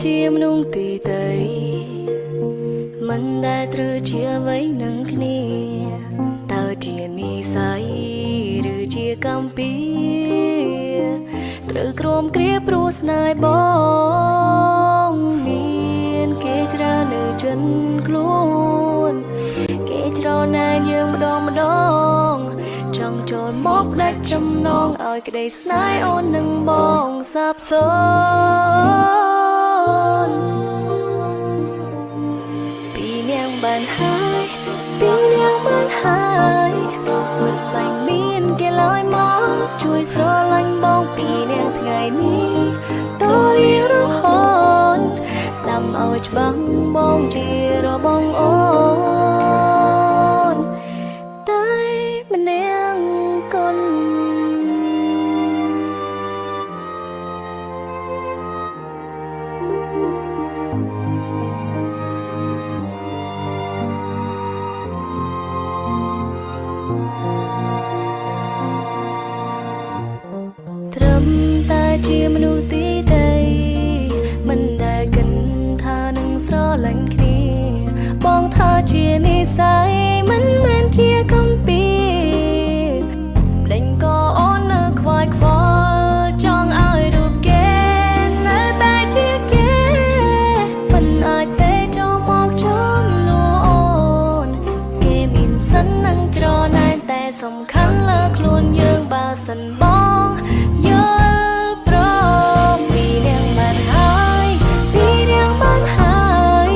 ជាមនុស្សទីតីមិនដែលត្រូវជាអ្វីនឹងគ្នាតើជានិស្ស័យឬជាកម្មពីត្រូវគ្រោមគ្រាព្រោះស្នេហ៍បងមានគេច្រើននៅចិនខ្លួនគេច្រណែនយើងម្ដងចង់ចូលមកផ្ដាច់ចំណងឲ្យក្តីស្នេហ៍អូននឹងបងសាបសូន្យពីនាងបានហើយពីនាងបានហើយមិនបាញ់មានគេឡើយមកជួយស្រឡាញ់បងពីនាងថ្ងៃនេះតរៀងរហូតស្ដាំឲ្យច្បាស់បងជារបងអូនតែម្នាក់កូនត្រឹមតែជាមនុស្សទីតីមិនដែលគិតថានឹងស្រឡាញ់គ្នាបងថាជានិស្ស័យមិនមែនជាកម្មពីដេញក៏អូននៅខ្វាយខ្វល់ចង់ឲ្យរូបគេនៅតែជាគេមិនអាចទេចូលមកចំនួនអូនគេមានសិននឹងច្រណែនតែសំខាន់លើខ្លួនយើងបើសិនបងយល់ព្រមពីនាងបានហើយពីនាងបានហើយ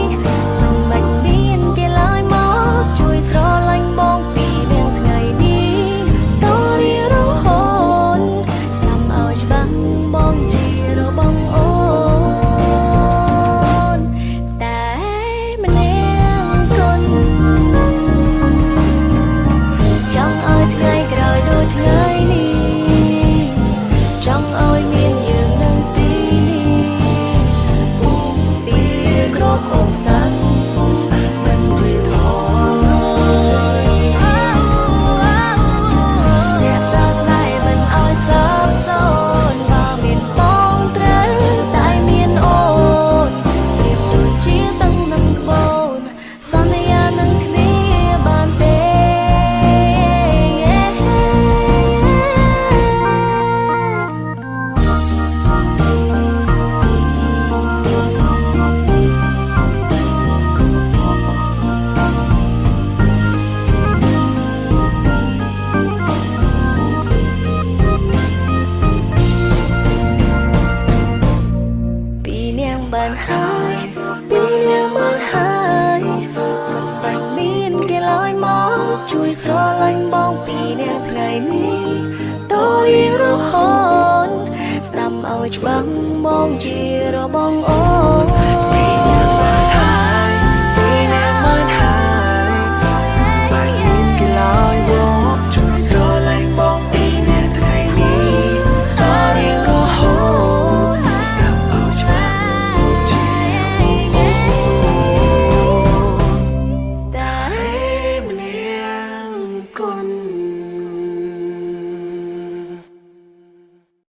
មិនបាច់មានគេឡើយមកជួយស្រឡាញ់បងពីនាងថ្ងៃនេះតរៀងរហូតស្ដាប់ឲ្យច្បាស់បងជារបងអូនតែម្នាក់កូនចង់ឲ្យថ្ងៃក្រោយដូចថ្ងៃនេះចង់ឲ្យមានយើងនៅទីនេះពុំពីគ្រប់ឧបសគ្គមិនវាថយអ្នកសើស្នេហ៍មិនឲ្យសាបសូន្យបើមានបងត្រូវតែមានអូនប្រៀបដូចជាតឹងនឹងក្បូនសន្យានឹងគ្នាបានទេពីនាងបានហើយពីនាងបានហើយមិនបាច់មានគេឡើយមកជួយស្រឡាញ់បងពីនាងថ្ងៃនេះតរៀងរហូតស្ដាំឲ្យច្បាស់បងជារបងអូ